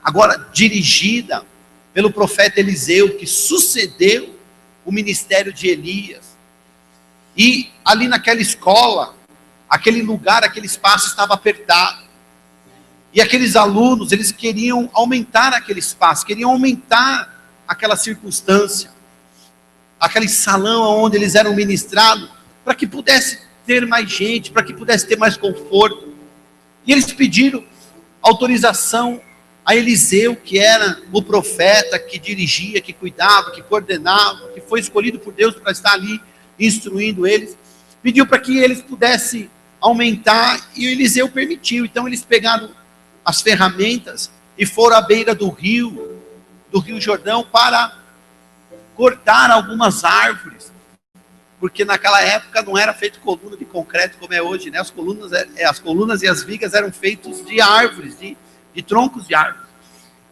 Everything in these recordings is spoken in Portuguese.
agora dirigida pelo profeta Eliseu, que sucedeu o ministério de Elias. E ali naquela escola, aquele lugar, aquele espaço estava apertado. E aqueles alunos, eles queriam aumentar aquele espaço, queriam aumentar aquela circunstância, aquele salão onde eles eram ministrados, para que pudesse ter mais gente, para que pudesse ter mais conforto. E eles pediram autorização a Eliseu, que era o profeta que dirigia, que cuidava, que coordenava, que foi escolhido por Deus para estar ali instruindo eles. Pediu para que eles pudessem aumentar, e o Eliseu permitiu. Então eles pegaram as ferramentas e foram à beira do Rio Jordão, para cortar algumas árvores, porque naquela época não era feito coluna de concreto como é hoje, né? As colunas e as vigas eram feitos de árvores, de troncos de árvores.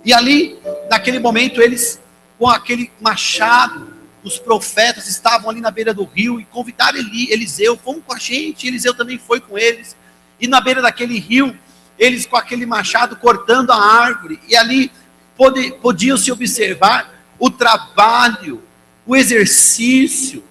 E ali, naquele momento, eles, com aquele machado, os profetas estavam ali na beira do rio e convidaram Eliseu, vamos com a gente. Eliseu também foi com eles, e na beira daquele rio, eles com aquele machado cortando a árvore, e ali podiam se observar o trabalho, o exercício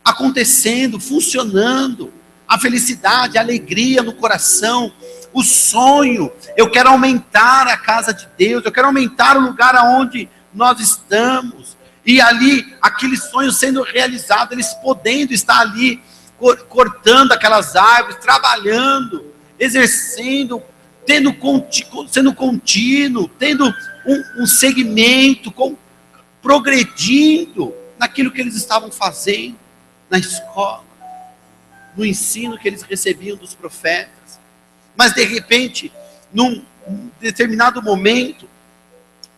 acontecendo, funcionando, a felicidade, a alegria no coração, o sonho. Eu quero aumentar a casa de Deus, eu quero aumentar o lugar aonde nós estamos, e ali, aquele sonho sendo realizado, eles podendo estar ali, cortando aquelas árvores, trabalhando, exercendo, sendo contínuo, tendo um segmento, progredindo naquilo que eles estavam fazendo, na escola, no ensino que eles recebiam dos profetas. Mas de repente, num determinado momento,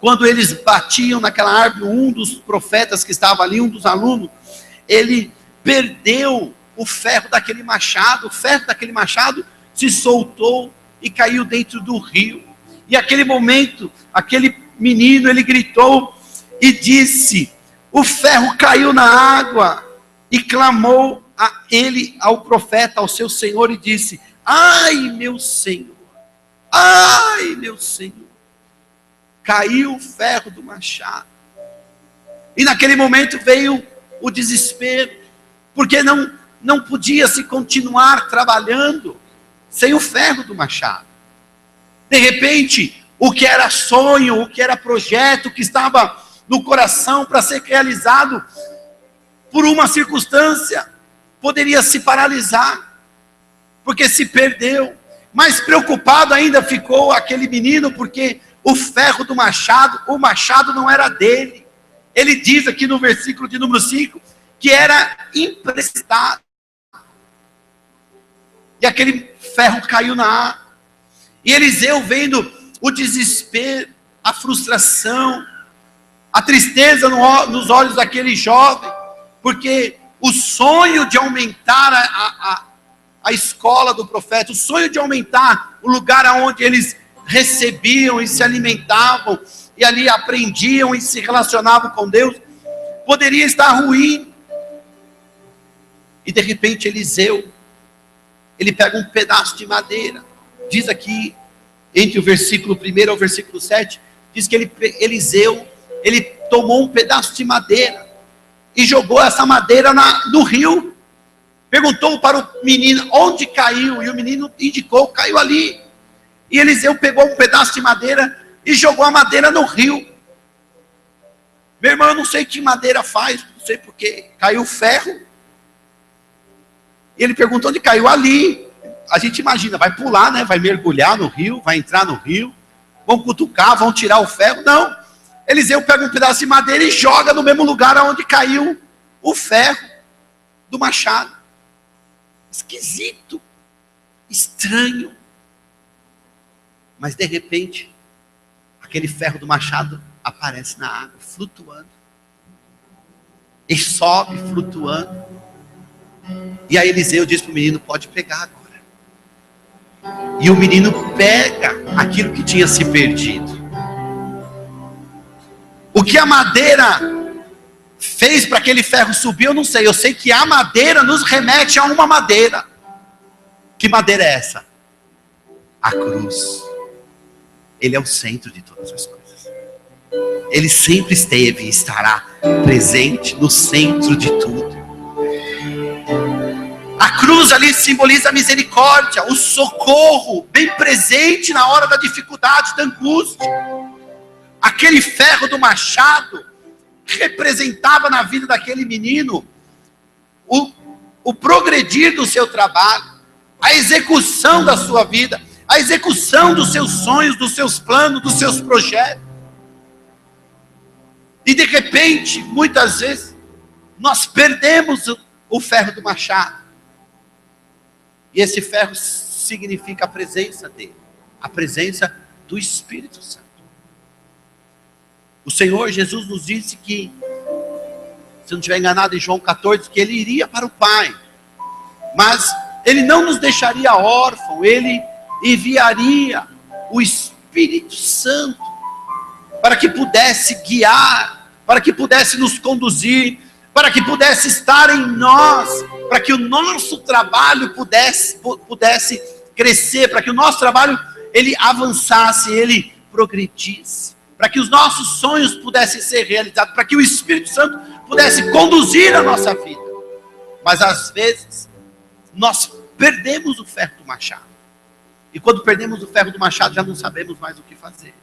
quando eles batiam naquela árvore, um dos profetas que estava ali, um dos alunos, ele perdeu o ferro daquele machado se soltou e caiu dentro do rio. E aquele momento, aquele menino, ele gritou e disse: o ferro caiu na água. E clamou ao profeta, ao seu senhor, e disse: ai meu senhor, caiu o ferro do machado. E naquele momento veio o desespero, porque não podia se continuar trabalhando sem o ferro do machado. De repente, o que era sonho, o que era projeto, que estava no coração para ser realizado, por uma circunstância, poderia se paralisar, porque se perdeu. Mais preocupado ainda ficou aquele menino, porque o ferro do machado, o machado não era dele. Ele diz aqui no versículo de número 5, que era emprestado. E aquele ferro caiu na água. E Eliseu, vendo o desespero, a frustração, a tristeza nos olhos daquele jovem, porque o sonho de aumentar a escola do profeta, o sonho de aumentar o lugar onde eles recebiam e se alimentavam, e ali aprendiam e se relacionavam com Deus, poderia estar ruim. E de repente Eliseu, ele pega um pedaço de madeira, diz aqui, entre o versículo 1 ao versículo 7, diz que Eliseu, ele tomou um pedaço de madeira, e jogou essa madeira no rio. Perguntou para o menino onde caiu, e o menino indicou, caiu ali. E Eliseu pegou um pedaço de madeira e jogou a madeira no rio. Meu irmão, eu não sei que madeira faz, não sei porque, caiu ferro. E ele perguntou onde caiu, ali. A gente imagina, vai pular, né? Vai mergulhar no rio, vai entrar no rio, vão cutucar, vão tirar o ferro. Não. Eliseu pega um pedaço de madeira e joga no mesmo lugar onde caiu o ferro do machado. Esquisito, estranho. Mas de repente, aquele ferro do machado aparece na água, flutuando. E sobe, flutuando. E aí Eliseu diz para o menino: pode pegar agora. E o menino pega aquilo que tinha se perdido. O que a madeira fez para aquele ferro subir, eu não sei. Eu sei que a madeira nos remete a uma madeira. Que madeira é essa? A cruz. Ele é o centro de todas as coisas. Ele sempre esteve e estará presente no centro de tudo. A cruz ali simboliza a misericórdia, o socorro, bem presente na hora da dificuldade, da angústia. Aquele ferro do machado representava na vida daquele menino o progredir do seu trabalho, a execução da sua vida, a execução dos seus sonhos, dos seus planos, dos seus projetos. E de repente, muitas vezes, nós perdemos o ferro do machado. E esse ferro significa a presença dele, a presença do Espírito Santo. O Senhor Jesus nos disse que, se não estiver enganado em João 14, que ele iria para o Pai, mas ele não nos deixaria órfãos, ele enviaria o Espírito Santo para que pudesse guiar, para que pudesse nos conduzir, para que pudesse estar em nós, para que o nosso trabalho pudesse crescer, para que o nosso trabalho ele avançasse, ele progredisse, para que os nossos sonhos pudessem ser realizados, para que o Espírito Santo pudesse conduzir a nossa vida. Mas às vezes nós perdemos o ferro do machado, e quando perdemos o ferro do machado já não sabemos mais o que fazer.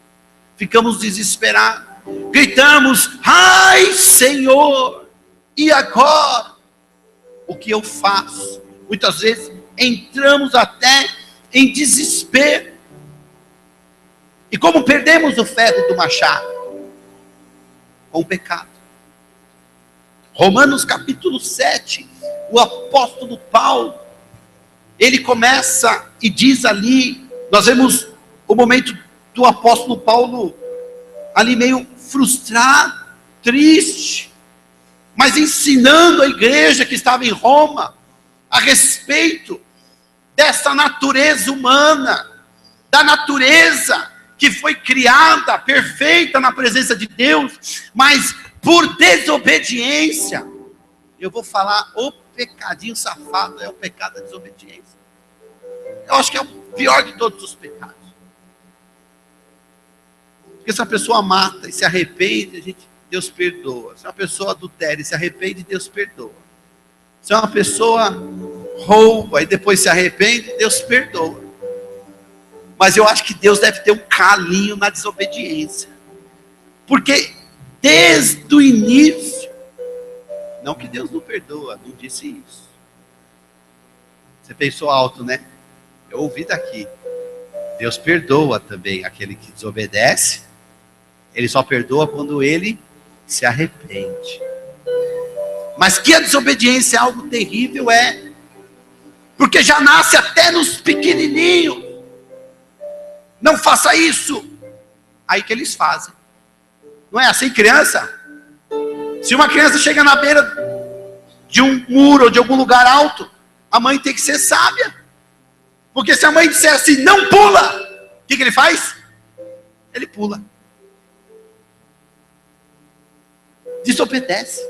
Ficamos desesperados, gritamos: ai Senhor, e agora? O que eu faço? Muitas vezes entramos até em desespero. E como perdemos o ferro do machado? Com o pecado. Romanos capítulo 7, o apóstolo Paulo, ele começa e diz ali, nós vemos o momento do apóstolo Paulo ali meio frustrado, triste, mas ensinando a igreja que estava em Roma a respeito dessa natureza humana, da natureza que foi criada perfeita na presença de Deus, mas por desobediência. Eu vou falar o pecadinho safado, é o pecado da desobediência. Eu acho que é o pior de todos os pecados. Porque se a pessoa mata e se arrepende, Deus perdoa. Se uma pessoa adultera e se arrepende, Deus perdoa. Se uma pessoa rouba e depois se arrepende, Deus perdoa. Mas eu acho que Deus deve ter um calinho na desobediência. Porque desde o início, não que Deus não perdoa, não disse isso. Você pensou alto, né? Eu ouvi daqui. Deus perdoa também aquele que desobedece. Ele só perdoa quando ele se arrepende. Mas que a desobediência é algo terrível, porque já nasce até nos pequenininhos. Não faça isso. Aí que eles fazem. Não é assim, criança? Se uma criança chega na beira de um muro ou de algum lugar alto, a mãe tem que ser sábia. Porque se a mãe disser assim, não pula, o que ele faz? Ele pula. Desobedece.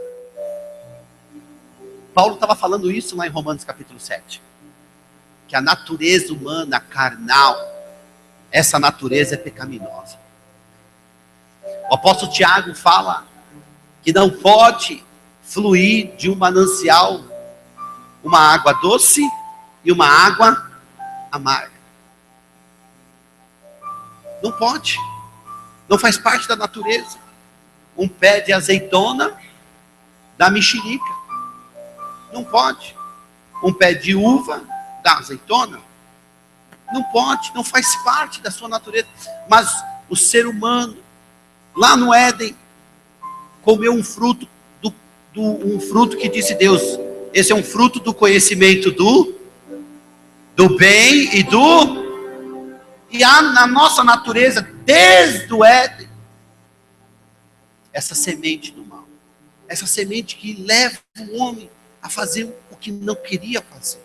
Paulo estava falando isso lá em Romanos capítulo 7. Que a natureza humana, carnal, essa natureza é pecaminosa. O apóstolo Tiago fala que não pode fluir de um manancial uma água doce e uma água amarga. Não pode. Não faz parte da natureza. Um pé de azeitona dá mexerica. Não pode. Um pé de uva dá azeitona. Não pode, não faz parte da sua natureza. Mas o ser humano, lá no Éden, comeu um fruto, um fruto que disse Deus, esse é um fruto do conhecimento do bem e há na nossa natureza, desde o Éden, essa semente do mal. Essa semente que leva o homem a fazer o que não queria fazer.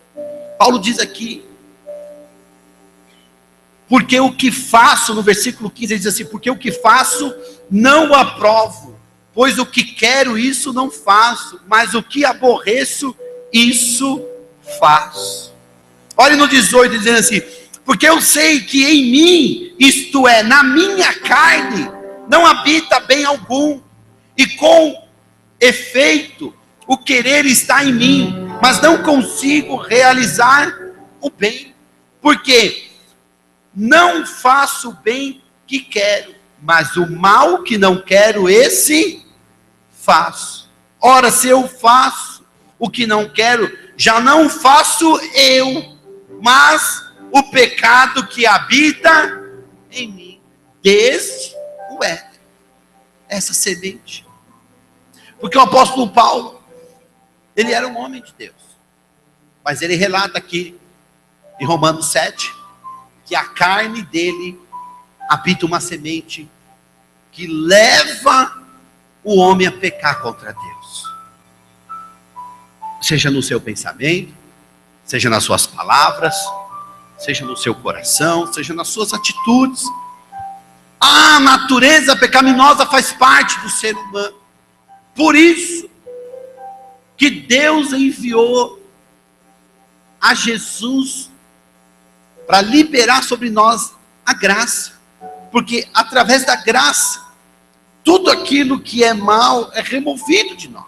Paulo diz aqui, porque o que faço, no versículo 15, ele diz assim, porque o que faço não aprovo, pois o que quero, isso não faço, mas o que aborreço, isso faço. Olha no 18, dizendo assim, Porque eu sei que em mim, isto é, na minha carne, não habita bem algum. E com efeito, o querer está em mim, mas não consigo realizar o bem. Porque não faço o bem que quero, mas o mal que não quero, esse faço. Ora, se eu faço o que não quero, já não faço eu, mas o pecado que habita em mim, desde o Éden, essa semente. Porque o apóstolo Paulo, ele era um homem de Deus, mas ele relata aqui, em Romanos 7, que a carne dele habita uma semente que leva o homem a pecar contra Deus. Seja no seu pensamento, seja nas suas palavras, seja no seu coração, seja nas suas atitudes. A natureza pecaminosa faz parte do ser humano. Por isso que Deus enviou a Jesus para liberar sobre nós a graça. Porque através da graça, tudo aquilo que é mal é removido de nós.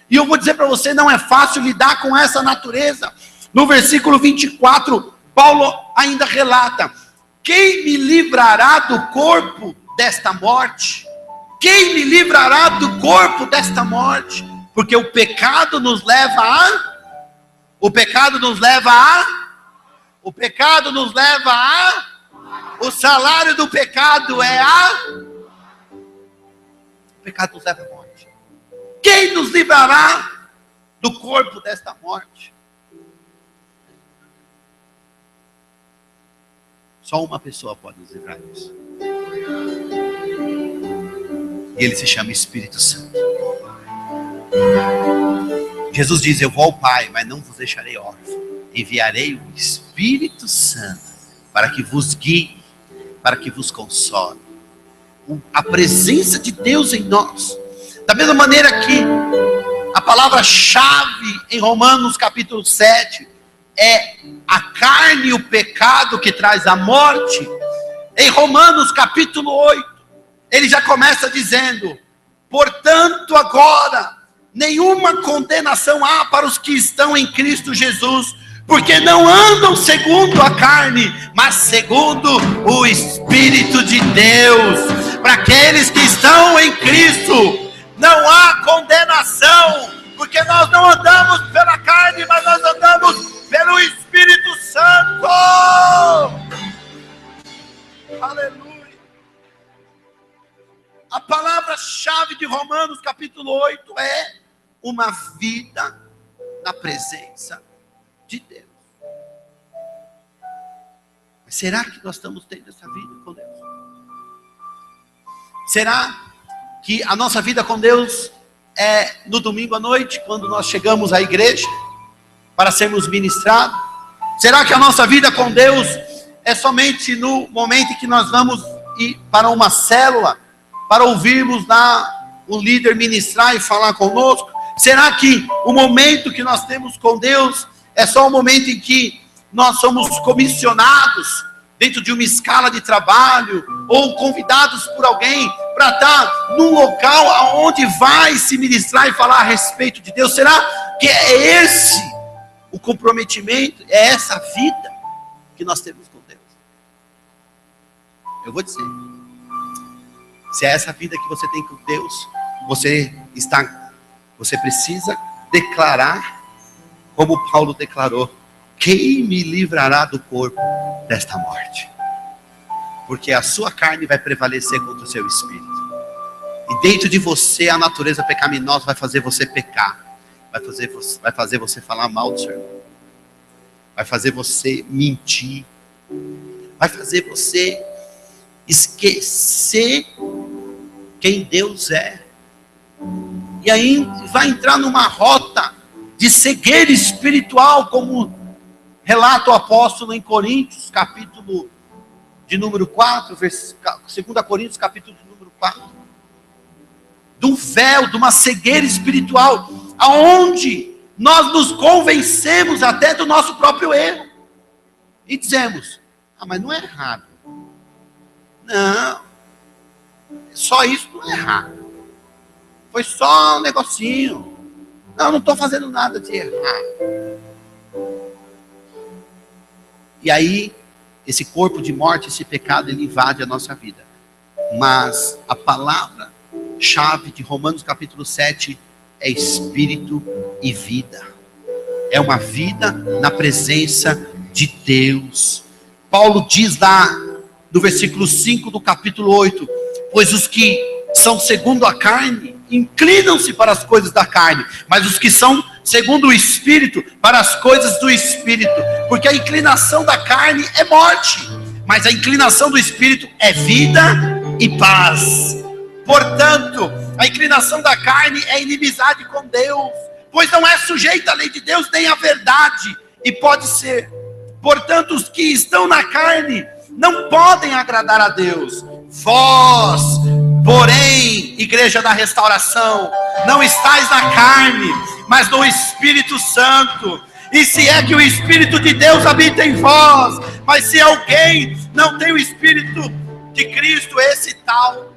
E eu vou dizer para você, não é fácil lidar com essa natureza. No versículo 24, Paulo ainda relata: quem me livrará do corpo desta morte? Quem me livrará do corpo desta morte? Porque o pecado nos leva a... O pecado nos leva a... O salário do pecado é o pecado nos leva à morte. Quem nos livrará do corpo desta morte? Só uma pessoa pode nos livrar disso. E ele se chama Espírito Santo. Jesus diz: eu vou ao Pai, mas não vos deixarei órfãos. Enviarei o Espírito Santo para que vos guie, para que vos console. A presença de Deus em nós. Da mesma maneira que a palavra-chave em Romanos capítulo 7 é a carne e o pecado que traz a morte. Em Romanos capítulo 8, ele já começa dizendo: portanto agora nenhuma condenação há para os que estão em Cristo Jesus, porque não andam segundo a carne, mas segundo o Espírito de Deus. Para aqueles que estão em Cristo, não há condenação, porque nós não andamos pela carne, mas nós andamos pelo Espírito Santo. Aleluia. A palavra-chave de Romanos capítulo 8 é uma vida na presença de Deus. Mas será que nós estamos tendo essa vida com Deus? Será que a nossa vida com Deus é no domingo à noite, quando nós chegamos à igreja para sermos ministrados? Será que a nossa vida com Deus é somente no momento em que nós vamos ir para uma célula, para ouvirmos lá o líder ministrar e falar conosco? Será que o momento que nós temos com Deus é só o momento em que nós somos comissionados dentro de uma escala de trabalho, ou convidados por alguém para estar num local onde vai se ministrar e falar a respeito de Deus? Será que é esse o comprometimento, é essa vida que nós temos com Deus? Eu vou dizer, se é essa vida que você tem com Deus, você precisa declarar, como Paulo declarou: quem me livrará do corpo desta morte? Porque a sua carne vai prevalecer contra o seu espírito. E dentro de você, a natureza pecaminosa vai fazer você pecar. Vai fazer você falar mal do seu irmão. Vai fazer você mentir. Vai fazer você esquecer quem Deus é. E aí vai entrar numa rota de cegueira espiritual, como relata o apóstolo em Coríntios, capítulo de número 4, 2 Coríntios, capítulo de número 4. De um véu, de uma cegueira espiritual, aonde nós nos convencemos até do nosso próprio erro. E dizemos: Ah, mas não é errado. Não. Só isso não é errado. Foi só um negocinho. Não estou fazendo nada de errado. E aí, esse corpo de morte, esse pecado, ele invade a nossa vida. Mas a palavra-chave de Romanos capítulo 7 é espírito e vida. É uma vida na presença de Deus. Paulo diz lá no versículo 5 do capítulo 8: pois os que são segundo a carne inclinam-se para as coisas da carne, mas os que são segundo o Espírito, para as coisas do Espírito. Porque a inclinação da carne é morte, mas a inclinação do Espírito é vida e paz. Portanto, a inclinação da carne é inimizade com Deus, pois não é sujeita à lei de Deus, nem à verdade, e pode ser. Portanto, os que estão na carne não podem agradar a Deus. Vós, porém, igreja da restauração, não estáis na carne, mas no Espírito Santo. E se é que o Espírito de Deus habita em vós, mas se alguém não tem o Espírito de Cristo, esse tal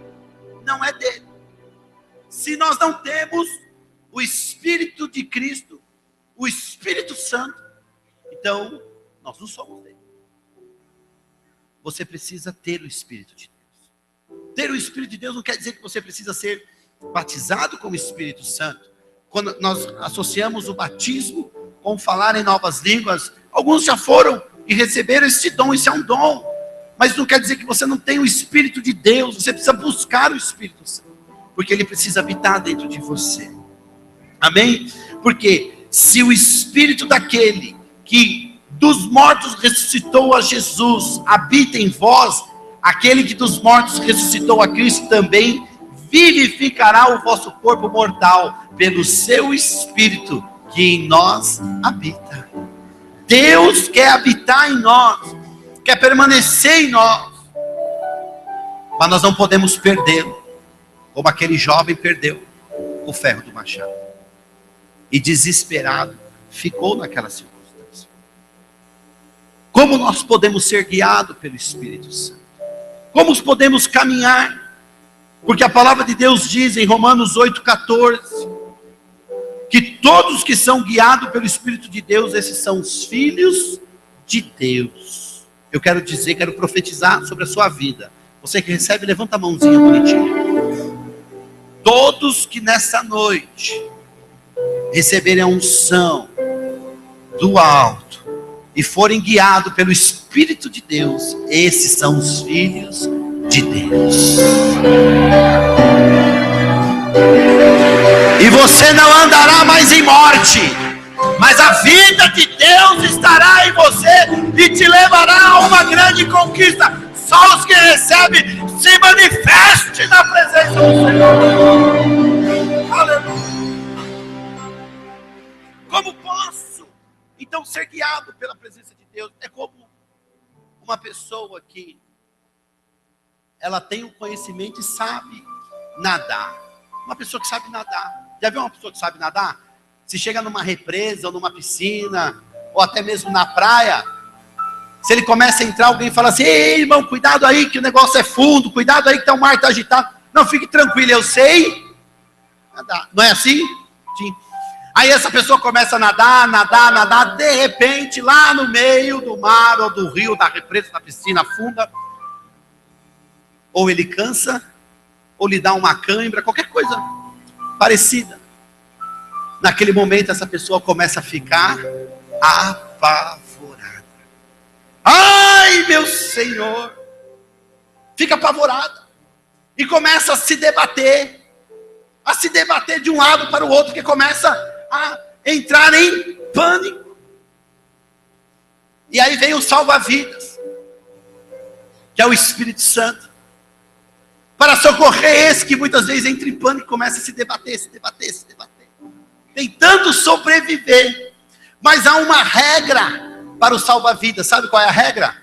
não é dele. Se nós não temos o Espírito de Cristo, o Espírito Santo, então nós não somos dele. Você precisa ter o Espírito de Deus. Ter o Espírito de Deus não quer dizer que você precisa ser batizado com o Espírito Santo. Quando nós associamos o batismo com falar em novas línguas, alguns já foram e receberam esse dom. Isso é um dom, mas não quer dizer que você não tem o Espírito de Deus. Você precisa buscar o Espírito Santo, porque ele precisa habitar dentro de você. Amém? Porque se o Espírito daquele que dos mortos ressuscitou a Jesus habita em vós, aquele que dos mortos ressuscitou a Cristo também vivificará o vosso corpo mortal pelo seu Espírito que em nós habita. Deus quer habitar em nós, quer permanecer em nós, mas nós não podemos perdê-lo, como aquele jovem perdeu o ferro do machado, e desesperado ficou naquela circunstância. Como nós podemos ser guiados pelo Espírito Santo? Como podemos caminhar? Porque a palavra de Deus diz em Romanos 8,14 que todos que são guiados pelo Espírito de Deus, esses são os filhos de Deus. Eu quero dizer, quero profetizar sobre a sua vida. Você que recebe, levanta a mãozinha bonitinha. Todos que nessa noite receberem a unção do alto e forem guiados pelo Espírito de Deus, esses são os filhos de Deus. E você não andará mais em morte, mas a vida de Deus estará em você e te levará a uma grande conquista. Só os que recebem se manifeste na presença do Senhor. Aleluia. Como posso então ser guiado pela presença de Deus? É como uma pessoa que ela tem um conhecimento e sabe nadar. Uma pessoa que sabe nadar. Já viu uma pessoa que sabe nadar? Se chega numa represa ou numa piscina, ou até mesmo na praia, se ele começa a entrar, alguém fala assim: ei, irmão, cuidado aí que o negócio é fundo, cuidado aí que o mar está agitado. Não, fique tranquilo, eu sei nadar. Não é assim? Sim. Aí essa pessoa começa a nadar, de repente, lá no meio do mar, ou do rio, da represa, da piscina funda, ou ele cansa, ou lhe dá uma cãibra, qualquer coisa parecida. Naquele momento essa pessoa começa a ficar apavorada. Ai, meu Senhor! Fica apavorada. E começa a se debater de um lado para o outro, porque começa a entrar em pânico. E aí vem o salva-vidas, que é o Espírito Santo, para socorrer esse que muitas vezes entra em pânico e começa a se debater, tentando sobreviver. Mas há uma regra para o salva-vidas. Sabe qual é a regra?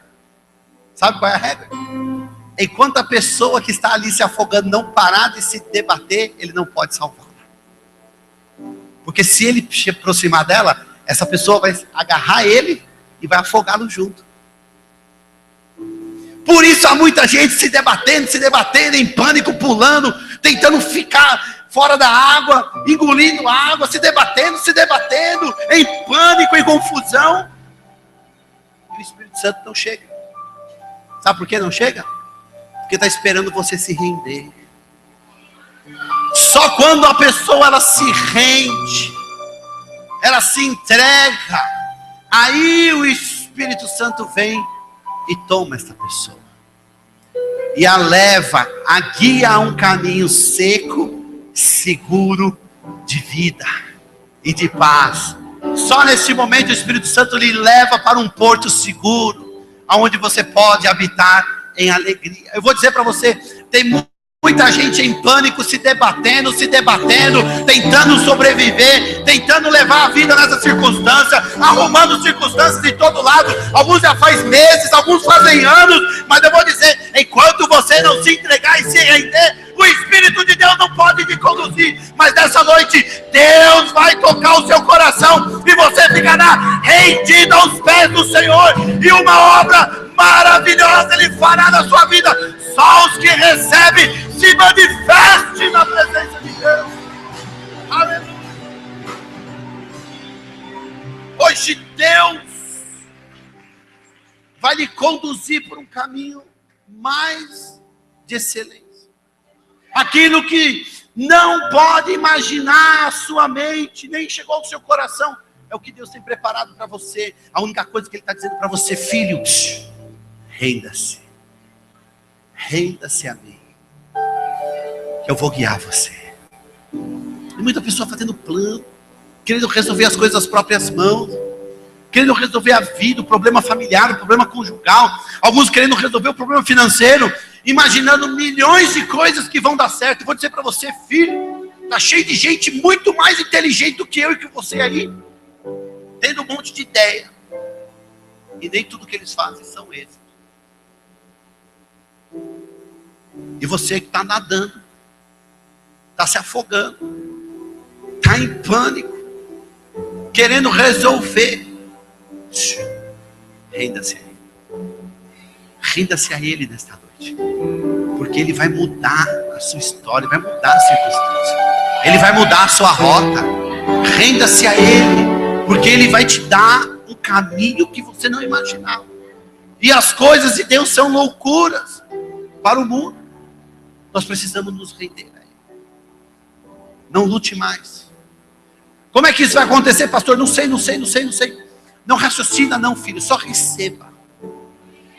Enquanto a pessoa que está ali se afogando não parar de se debater, ele não pode salvá-la. Porque se ele se aproximar dela, essa pessoa vai agarrar ele e vai afogá-lo junto. Por isso há muita gente se debatendo, em pânico, pulando, tentando ficar fora da água, engolindo água, se debatendo, em pânico, em confusão. E o Espírito Santo não chega. Sabe por que não chega? Porque está esperando você se render. Só quando a pessoa ela se rende, ela se entrega, aí o Espírito Santo vem e toma essa pessoa e a leva, a guia a um caminho seco, seguro, de vida e de paz. Só nesse momento o Espírito Santo lhe leva para um porto seguro, aonde você pode habitar em alegria. Eu vou dizer para você, tem muita gente em pânico, se debatendo, tentando sobreviver, tentando levar a vida nessa circunstância, arrumando circunstâncias de todo lado. Alguns já faz meses, alguns fazem anos, mas eu vou dizer, enquanto você não se entregar e se render, o Espírito de Deus não pode te conduzir. Mas nessa noite, Deus vai tocar o seu coração e você ficará rendido aos pés do Senhor, e uma obra maravilhosa Ele fará na sua vida. Só os que recebem se manifeste na presença de Deus. Aleluia. Hoje Deus vai lhe conduzir por um caminho mais de excelência. Aquilo que não pode imaginar a sua mente, nem chegou ao seu coração, é o que Deus tem preparado para você. A única coisa que Ele está dizendo para você, filho, renda-se. Renda-se a mim, que eu vou guiar você. Tem muita pessoa fazendo plano, querendo resolver as coisas das próprias mãos, querendo resolver a vida, o problema familiar, o problema conjugal, alguns querendo resolver o problema financeiro, imaginando milhões de coisas que vão dar certo. Eu vou dizer para você, filho, está cheio de gente muito mais inteligente do que eu e que você aí, tendo um monte de ideia, e nem tudo que eles fazem são esses. E você que está nadando, está se afogando, está em pânico, querendo resolver, renda-se a Ele. Renda-se a Ele nesta noite, porque Ele vai mudar a sua história, vai mudar a circunstância, Ele vai mudar a sua rota. Renda-se a Ele, porque Ele vai te dar um caminho que você não imaginava. E as coisas de Deus são loucuras para o mundo. Nós precisamos nos render a Ele. Não lute mais. Como é que isso vai acontecer, pastor? Não sei. Não raciocina não, filho, só receba.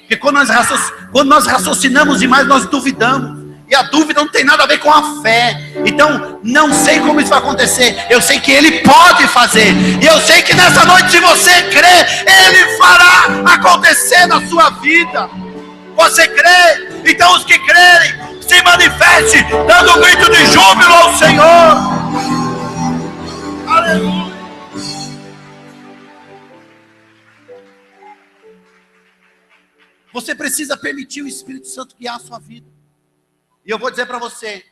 Porque quando nós raciocinamos demais, nós duvidamos. E a dúvida não tem nada a ver com a fé. Então, não sei como isso vai acontecer. Eu sei que Ele pode fazer. E eu sei que nessa noite, se você crer, Ele fará acontecer na sua vida. Você crê? Então os que crerem, se manifeste, dando um grito de júbilo ao Senhor. Aleluia. Você precisa permitir o Espírito Santo guiar a sua vida. E eu vou dizer para você,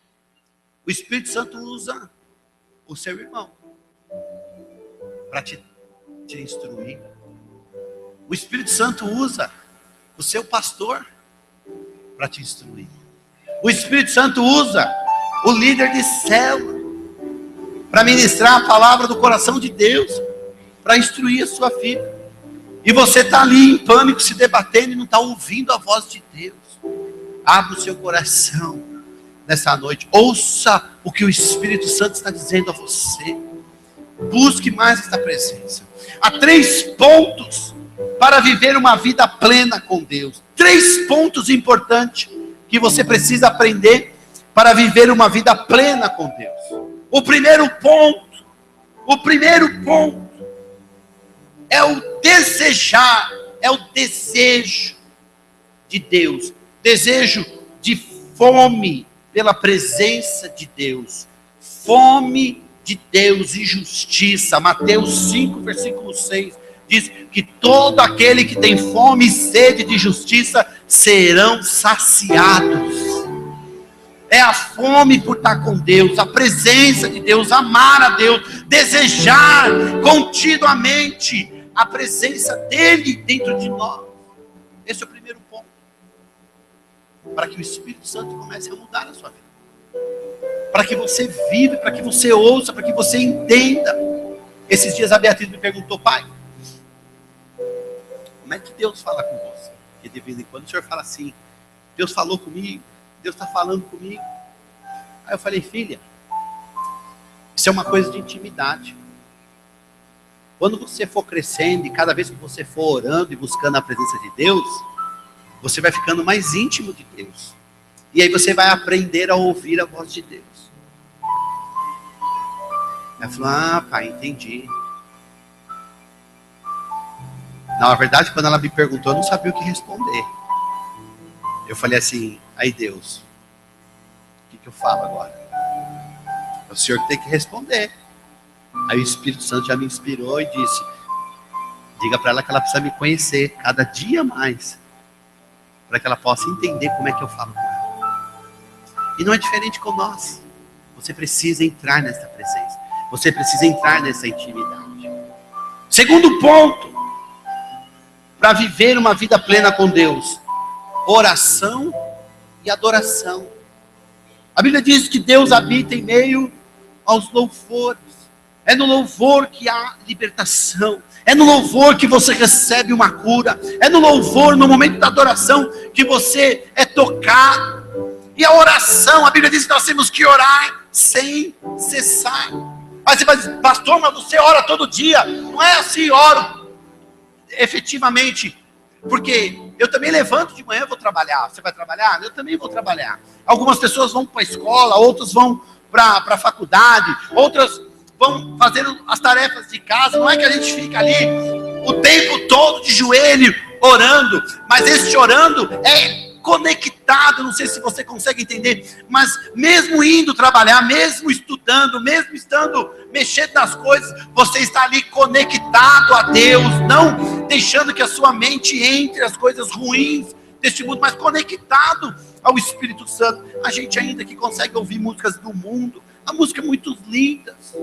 o Espírito Santo usa o seu irmão para te instruir. O Espírito Santo usa o seu pastor para te instruir. O Espírito Santo usa o líder de célula para ministrar a palavra do coração de Deus, para instruir a sua vida. E você está ali em pânico, se debatendo e não está ouvindo a voz de Deus. Abra o seu coração nessa noite. Ouça o que o Espírito Santo está dizendo a você. Busque mais esta presença. Há 3 pontos para viver uma vida plena com Deus. 3 pontos importantes que você precisa aprender para viver uma vida plena com Deus. O primeiro ponto é o desejar, é o desejo de Deus. Desejo de fome pela presença de Deus. Fome de Deus e justiça. Mateus 5, versículo 6. Diz que todo aquele que tem fome e sede de justiça serão saciados. É a fome por estar com Deus, a presença de Deus, amar a Deus, desejar continuamente a presença dEle dentro de nós. Esse é o primeiro ponto. para que o Espírito Santo comece a mudar a sua vida. Para que você viva, para que você ouça, para que você entenda. Esses dias a Beatriz me perguntou: pai, como é que Deus fala com você? Porque de vez em quando o senhor fala assim: Deus falou comigo, Deus está falando comigo. Aí eu falei: filha, isso é uma coisa de intimidade. Quando você for crescendo e cada vez que você for orando e buscando a presença de Deus, você vai ficando mais íntimo de Deus. E aí você vai aprender a ouvir a voz de Deus. Ela falou: ah, pai, entendi. Na verdade, quando ela me perguntou, eu não sabia o que responder. Eu falei assim: aí Deus, o que eu falo agora? O senhor tem que responder. Aí o Espírito Santo já me inspirou e disse: diga para ela que ela precisa me conhecer cada dia mais, para que ela possa entender como é que eu falo com ela. E não é diferente com nós. Você precisa entrar nessa presença. Você precisa entrar nessa intimidade. Segundo ponto, para viver uma vida plena com Deus: oração e adoração. A Bíblia diz que Deus habita em meio aos louvores. É no louvor que há libertação. É no louvor que você recebe uma cura. É no louvor, no momento da adoração, que você é tocado. E a oração, a Bíblia diz que nós temos que orar sem cessar. Mas você vai dizer: pastor, mas você ora todo dia. Não é assim, oro efetivamente. Porque eu também levanto de manhã e vou trabalhar. Você vai trabalhar? Eu também vou trabalhar. Algumas pessoas vão para a escola, outras vão para a faculdade, outras vão fazendo as tarefas de casa. Não é que a gente fica ali o tempo todo de joelho orando, mas esse orando é conectado. Não sei se você consegue entender, mas mesmo indo trabalhar, mesmo estudando, mesmo estando mexendo nas coisas, você está ali conectado a Deus, não deixando que a sua mente entre as coisas ruins deste mundo, mas conectado ao Espírito Santo. A gente ainda que consegue ouvir músicas do mundo, há músicas muito lindas,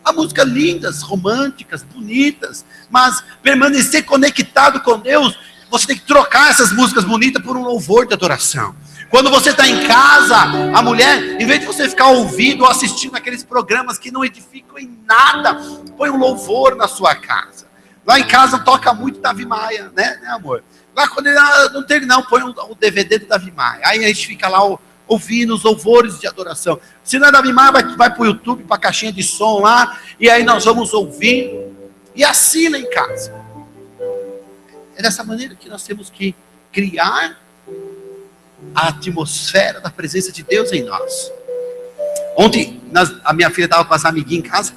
há músicas lindas, românticas, bonitas, mas permanecer conectado com Deus, você tem que trocar essas músicas bonitas por um louvor de adoração. Quando você está em casa, a mulher, em vez de você ficar ouvindo ou assistindo aqueles programas que não edificam em nada, põe um louvor na sua casa. Lá em casa toca muito Davi Maia, né amor? Lá quando ele não tem, não, põe o DVD do Davi Maia. Aí a gente fica lá ouvindo os louvores de adoração. Se não é Davi Maia, vai para o YouTube, para a caixinha de som lá, e aí nós vamos ouvindo. E assim lá em casa. É dessa maneira que nós temos que criar a atmosfera da presença de Deus em nós. Ontem, a minha filha estava com as amiguinhas em casa,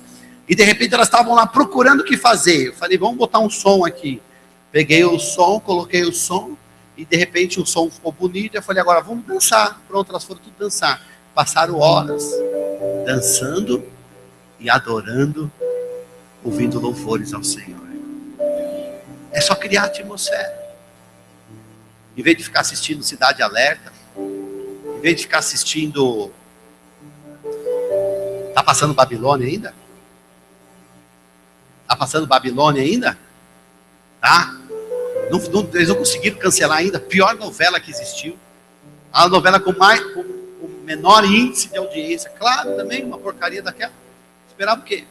e de repente elas estavam lá procurando o que fazer. Eu falei: vamos botar um som aqui. Peguei o som, coloquei o som, e de repente o som ficou bonito. Eu falei: agora vamos dançar. Pronto, elas foram tudo dançar. Passaram horas dançando e adorando, ouvindo louvores ao Senhor. É só criar atmosfera. Em vez de ficar assistindo Cidade Alerta, em vez de ficar assistindo... Tá passando Babilônia ainda? Tá passando Babilônia ainda? Tá? Eles não conseguiram cancelar ainda. Pior novela que existiu. A novela com menor índice de audiência. Claro, também uma porcaria daquela. Esperava o quê?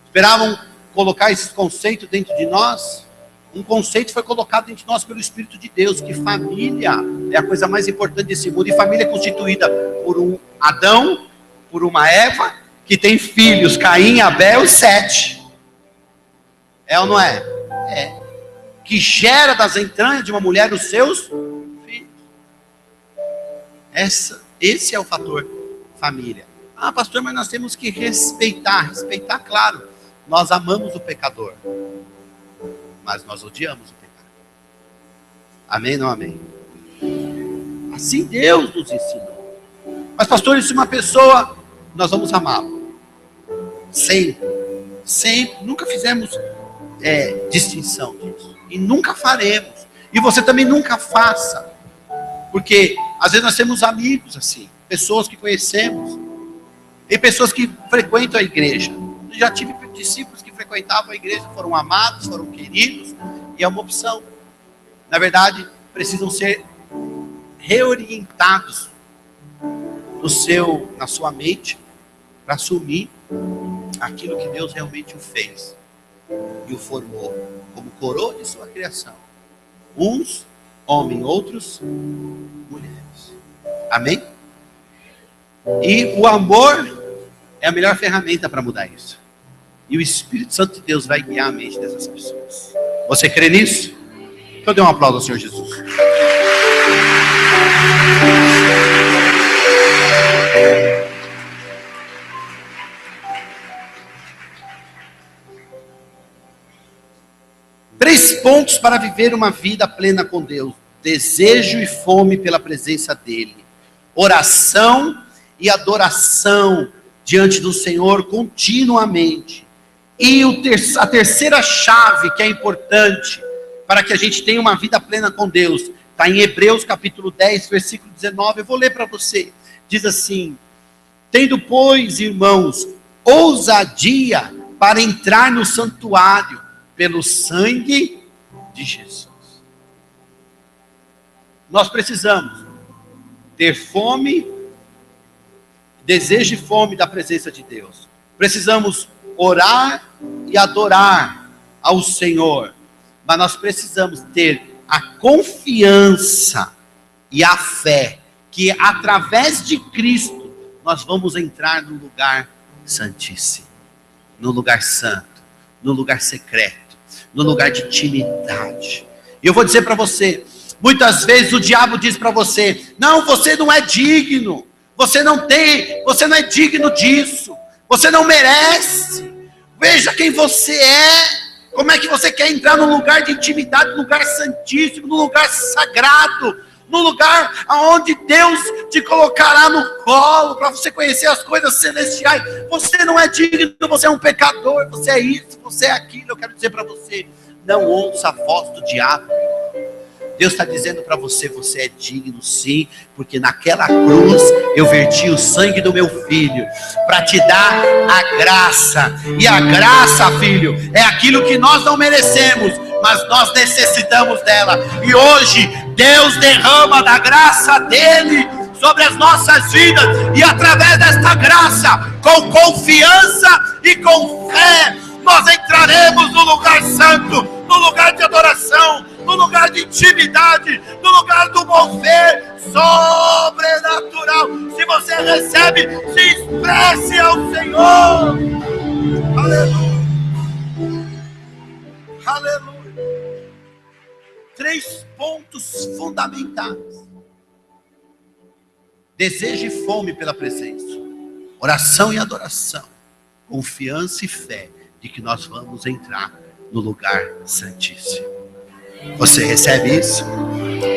Esperavam colocar esses conceitos dentro de nós. Um conceito foi colocado dentro de nós pelo Espírito de Deus, que família é a coisa mais importante desse mundo. E família é constituída por um Adão, por uma Eva, que tem filhos, Caim, Abel e Sete. É ou não é? É. Que gera das entranhas de uma mulher os seus filhos. Esse é o fator família. Ah, pastor, mas nós temos que respeitar, claro. Nós amamos o pecador, mas nós odiamos o pecado. Amém, não amém? Assim Deus nos ensinou. Mas pastor, se uma pessoa, nós vamos amá-lo. Sempre. Nunca fizemos distinção disso. E nunca faremos. E você também nunca faça. Porque às vezes nós temos amigos assim, pessoas que conhecemos, e pessoas que frequentam a igreja. Eu já tive discípulos que frequentavam a igreja, foram amados, foram queridos, e é uma opção. Na verdade, precisam ser reorientados na sua mente, para assumir aquilo que Deus realmente o fez e o formou como coroa de sua criação. Uns homens, outros mulheres. Amém? E o amor é a melhor ferramenta para mudar isso. E o Espírito Santo de Deus vai guiar a mente dessas pessoas. Você crê nisso? Então dê um aplauso ao Senhor Jesus. Três pontos para viver uma vida plena com Deus: desejo e fome pela presença dEle, oração e adoração diante do Senhor continuamente. E a terceira chave que é importante para que a gente tenha uma vida plena com Deus, está em Hebreus capítulo 10, versículo 19, eu vou ler para você. Diz assim: tendo, pois, irmãos, ousadia para entrar no santuário, pelo sangue de Jesus. Nós precisamos ter fome, desejo e fome da presença de Deus. Precisamos orar e adorar ao Senhor. Mas nós precisamos ter a confiança e a fé que através de Cristo nós vamos entrar no lugar santíssimo, no lugar santo, no lugar secreto, no lugar de intimidade. E eu vou dizer para você, muitas vezes o diabo diz para você: não, você não é digno, você não é digno disso, você não merece, veja quem você é, como é que você quer entrar num lugar de intimidade, num lugar santíssimo, num lugar sagrado, num lugar onde Deus te colocará no colo, para você conhecer as coisas celestiais. Você não é digno, você é um pecador, você é isso, você é aquilo. Eu quero dizer para você, não ouça a voz do diabo. Deus está dizendo para você, você é digno sim, porque naquela cruz eu verti o sangue do meu filho, para te dar a graça, e a graça, filho, é aquilo que nós não merecemos, mas nós necessitamos dela, e hoje Deus derrama da graça dele sobre as nossas vidas, e através desta graça, com confiança e com fé, nós entraremos no lugar santo, no lugar de adoração, no lugar de intimidade, no lugar do mover sobrenatural. Se você recebe, se expresse ao Senhor. Aleluia. Aleluia. 3 pontos fundamentais: desejo e fome pela presença, oração e adoração, confiança e fé de que nós vamos entrar no lugar santíssimo. Você recebe isso?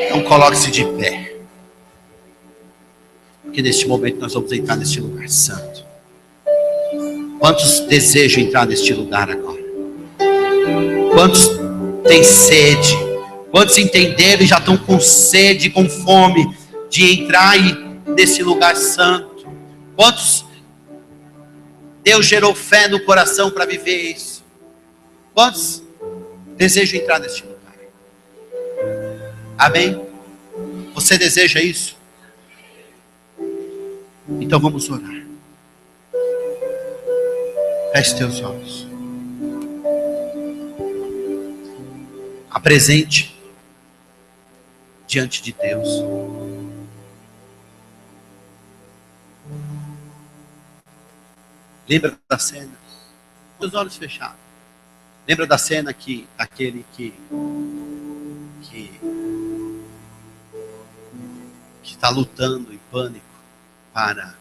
Então coloque-se de pé, porque neste momento nós vamos entrar neste lugar santo. Quantos desejam entrar neste lugar agora? Quantos têm sede? Quantos entenderam e já estão com sede, com fome de entrar nesse lugar santo? Quantos Deus gerou fé no coração para viver isso? Quantos desejam entrar neste lugar? Amém? Você deseja isso? Então vamos orar. Feche teus olhos. Apresente diante de Deus. Lembra da cena? Com os olhos fechados. Lembra da cena que aquele que está lutando em pânico para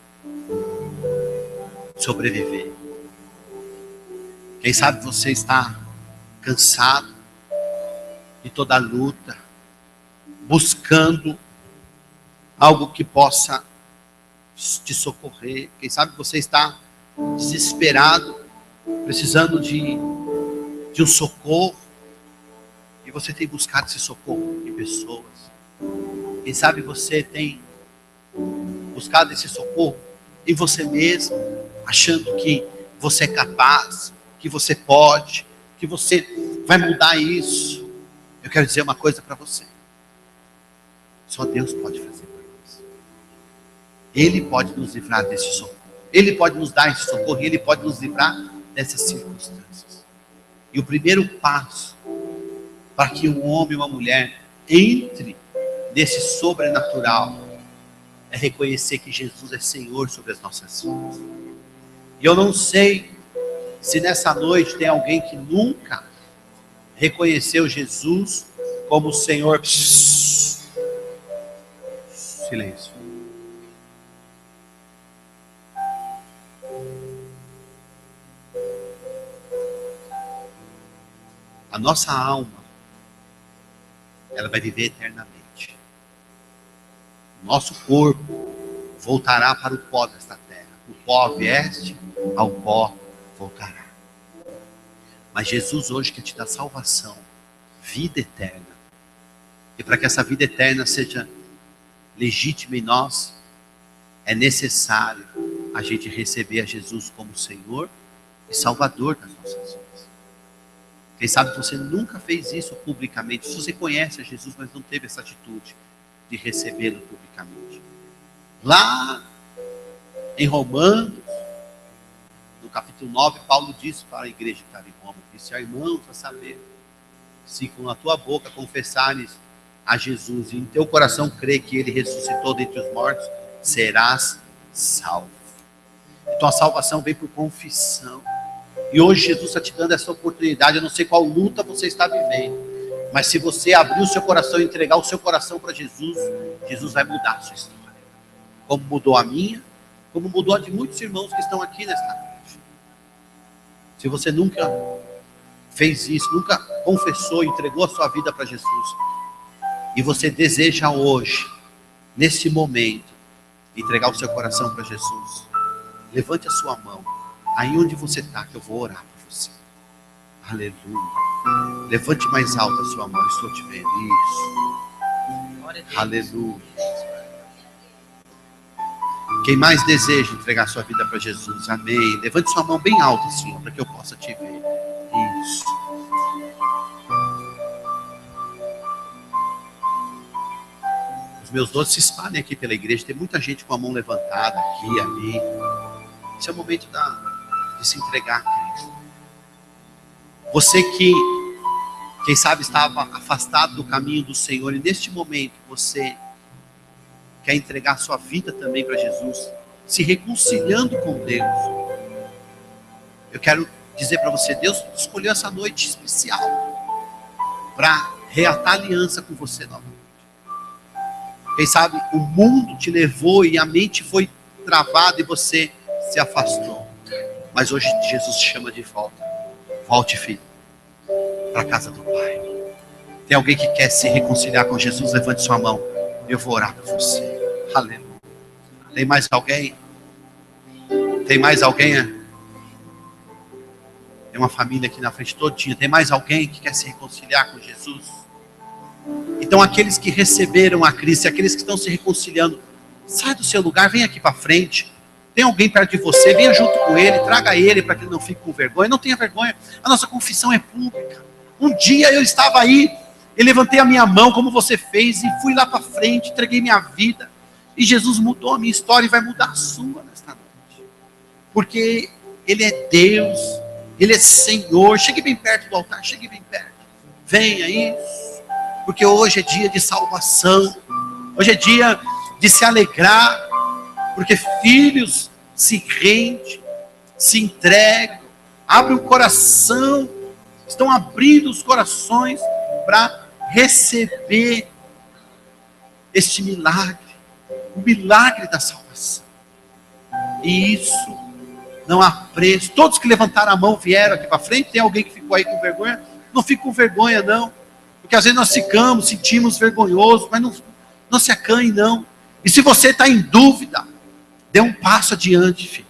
sobreviver. Quem sabe você está cansado de toda a luta, buscando algo que possa te socorrer. Quem sabe você está desesperado, precisando de um socorro, e você tem buscado esse socorro em pessoas. Quem sabe você tem buscado esse socorro em você mesmo, achando que você é capaz, que você pode, que você vai mudar isso. Eu quero dizer uma coisa para você: Só Deus pode fazer por nós. Ele pode nos livrar desse socorro. Ele pode nos dar esse socorro e Ele pode nos livrar dessas circunstâncias. E o primeiro passo para que um homem e uma mulher entre nesse sobrenatural é reconhecer que Jesus é Senhor sobre as nossas vidas. E eu não sei se nessa noite tem alguém que nunca reconheceu Jesus como Senhor. Silêncio. A nossa alma, ela vai viver eternamente. O nosso corpo voltará para o pó desta terra. O pó vieste, ao pó voltará. Mas Jesus hoje quer te dar salvação, vida eterna. E para que essa vida eterna seja legítima em nós, é necessário a gente receber a Jesus como Senhor e Salvador das nossas vidas. Quem sabe você nunca fez isso publicamente. Se você conhece a Jesus, mas não teve essa atitude de recebê-lo publicamente. Lá em Romanos, no capítulo 9, Paulo disse para a igreja que estava em Roma, disse: irmãos, a saber, se com a tua boca confessares a Jesus e em teu coração crer que Ele ressuscitou dentre os mortos, serás salvo. Então a salvação vem por confissão. E hoje Jesus está te dando essa oportunidade. Eu não sei qual luta você está vivendo, mas se você abrir o seu coração e entregar o seu coração para Jesus, Jesus vai mudar a sua história. Como mudou a minha, como mudou a de muitos irmãos que estão aqui nesta noite. Se você nunca fez isso, nunca confessou e entregou a sua vida para Jesus, e você deseja hoje, nesse momento, entregar o seu coração para Jesus, levante a sua mão, aí onde você está, que eu vou orar por você. Aleluia. Levante mais alto a sua mão, estou te vendo. Isso. Aleluia. Quem mais deseja entregar sua vida para Jesus? Amém. Levante sua mão bem alta, Senhor, para que eu possa te ver. Isso. Os meus dons se espalham aqui pela igreja. Tem muita gente com a mão levantada aqui, ali. Esse é o momento de se entregar a Cristo. Você que, quem sabe, estava afastado do caminho do Senhor, e neste momento você quer entregar sua vida também para Jesus, se reconciliando com Deus. Eu quero dizer para você, Deus escolheu essa noite especial para reatar aliança com você novamente. Quem sabe o mundo te levou e a mente foi travada e você se afastou. Mas hoje Jesus te chama de volta. Volte, filho, para a casa do Pai. Tem alguém que quer se reconciliar com Jesus? Levante sua mão. Eu vou orar por você. Aleluia. Tem mais alguém? Tem mais alguém? Tem uma família aqui na frente todinha. Tem mais alguém que quer se reconciliar com Jesus? Então aqueles que receberam a Cristo, aqueles que estão se reconciliando, sai do seu lugar, vem aqui para frente. Tem alguém perto de você, venha junto com ele, traga ele para que ele não fique com vergonha. Não tenha vergonha, a nossa confissão é pública. Um dia eu estava aí, e levantei a minha mão como você fez, e fui lá para frente, entreguei minha vida, e Jesus mudou a minha história e vai mudar a sua nesta noite. Porque Ele é Deus, Ele é Senhor. Chegue bem perto do altar, chegue bem perto. Venha, isso. Porque hoje é dia de salvação. Hoje é dia de se alegrar. Porque filhos se rendem, se entregam, abrem o coração, estão abrindo os corações para receber este milagre, o milagre da salvação. E isso não há preço. Todos que levantaram a mão vieram aqui para frente. Tem alguém que ficou aí com vergonha? Não fique com vergonha, não. Porque às vezes nós ficamos, sentimos vergonhoso, mas não se acanhe, não. E se você está em dúvida, dê um passo adiante, filho.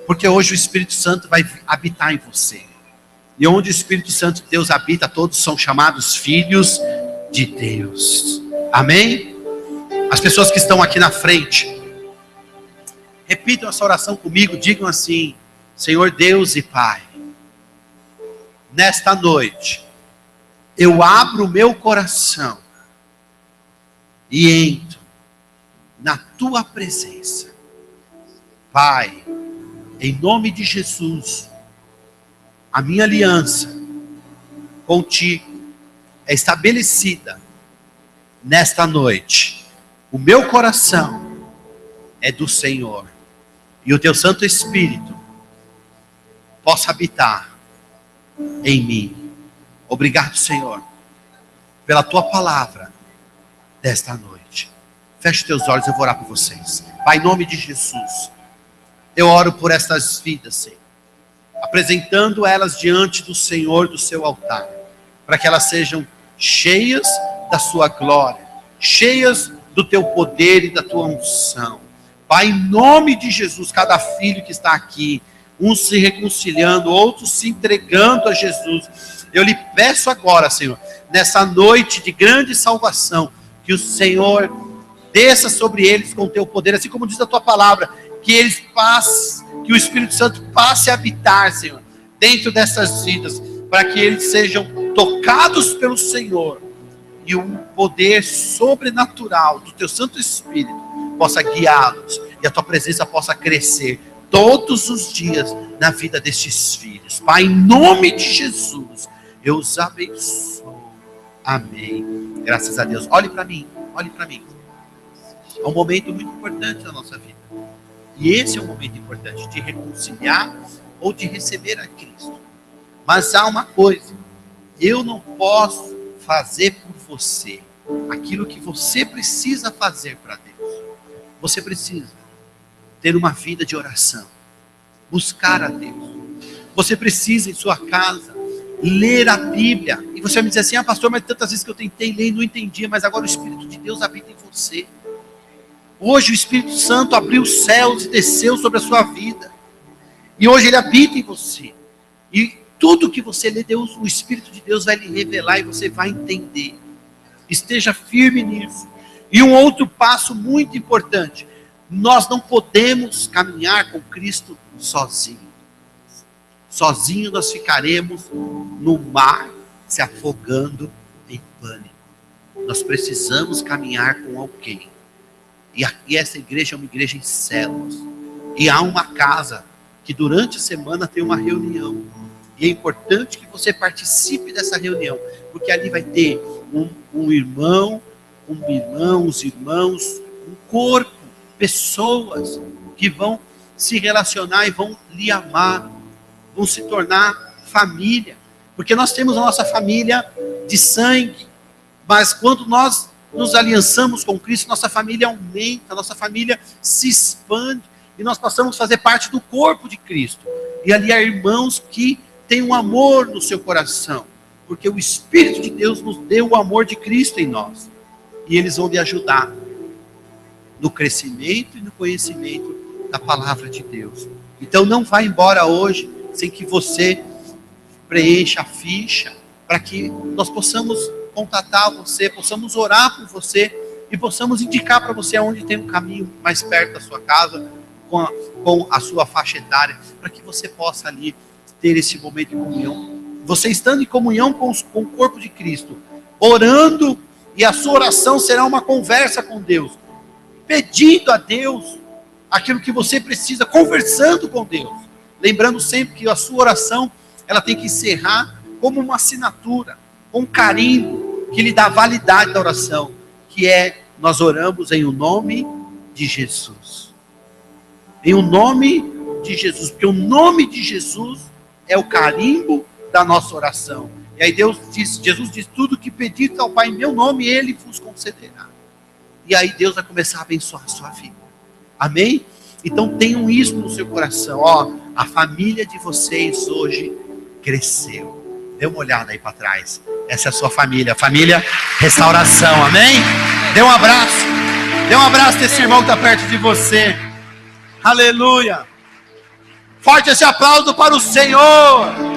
Porque hoje o Espírito Santo vai habitar em você. E onde o Espírito Santo de Deus habita, todos são chamados filhos de Deus. Amém? As pessoas que estão aqui na frente, repitam essa oração comigo, digam assim: Senhor Deus e Pai, nesta noite, eu abro o meu coração e entro na tua presença. Pai, em nome de Jesus, a minha aliança contigo é estabelecida nesta noite. O meu coração é do Senhor, e o teu Santo Espírito possa habitar em mim. Obrigado, Senhor, pela tua palavra desta noite. Feche teus olhos, eu vou orar por vocês. Pai, em nome de Jesus, eu oro por estas vidas, Senhor, apresentando elas diante do Senhor, do seu altar, para que elas sejam cheias da sua glória, cheias do teu poder e da tua unção. Pai, em nome de Jesus, cada filho que está aqui, uns se reconciliando, outros se entregando a Jesus, eu lhe peço agora, Senhor, nessa noite de grande salvação, que o Senhor desça sobre eles com o teu poder, assim como diz a tua palavra, que eles passem, que o Espírito Santo passe a habitar, Senhor, dentro dessas vidas, para que eles sejam tocados pelo Senhor, e um poder sobrenatural do teu Santo Espírito possa guiá-los, e a tua presença possa crescer todos os dias na vida destes filhos. Pai, em nome de Jesus, eu os abençoo. Amém. Graças a Deus. Olhe para mim, olhe para mim. É um momento muito importante na nossa vida. E esse é um momento importante de reconciliar ou de receber a Cristo. Mas há uma coisa, eu não posso fazer por você aquilo que você precisa fazer para Deus. Você precisa ter uma vida de oração, buscar a Deus. Você precisa em sua casa ler a Bíblia. E você vai me dizer assim: pastor, mas tantas vezes que eu tentei ler e não entendia, mas agora o Espírito de Deus habita em você. Hoje o Espírito Santo abriu os céus e desceu sobre a sua vida. E hoje ele habita em você. E tudo que você lê, Deus, o Espírito de Deus vai lhe revelar e você vai entender. Esteja firme nisso. E um outro passo muito importante: nós não podemos caminhar com Cristo sozinho. Sozinho nós ficaremos no mar, se afogando em pânico. Nós precisamos caminhar com alguém. E essa igreja é uma igreja em células. E há uma casa que durante a semana tem uma reunião. E é importante que você participe dessa reunião, porque ali vai ter um irmão, os irmãos, um corpo, pessoas que vão se relacionar e vão lhe amar, vão se tornar família. Porque nós temos a nossa família de sangue, mas quando nós nos aliançamos com Cristo, nossa família aumenta, nossa família se expande, e nós passamos a fazer parte do corpo de Cristo. E ali há irmãos que têm um amor no seu coração, porque o Espírito de Deus nos deu o amor de Cristo em nós. E eles vão lhe ajudar no crescimento e no conhecimento da palavra de Deus. Então não vá embora hoje sem que você preencha a ficha, para que nós possamos contatar você, possamos orar por você e possamos indicar para você aonde tem um caminho mais perto da sua casa, com a sua faixa etária, para que você possa ali ter esse momento de comunhão. Você estando em comunhão com o corpo de Cristo, orando, e a sua oração será uma conversa com Deus, pedindo a Deus aquilo que você precisa, conversando com Deus. Lembrando sempre que a sua oração, ela tem que encerrar como uma assinatura, com carimbo, que lhe dá validade da oração, que é: nós oramos em o nome de Jesus. Em o nome de Jesus, porque o nome de Jesus é o carimbo da nossa oração. E aí Jesus diz: tudo que pedir ao Pai em meu nome, Ele vos concederá. E aí Deus vai começar a abençoar a sua vida. Amém? Então tenham isso no seu coração. A família de vocês hoje cresceu. Dê uma olhada aí para trás. Essa é a sua família, família Restauração. Amém? Dê um abraço. Dê um abraço desse irmão que está perto de você. Aleluia. Forte esse aplauso para o Senhor.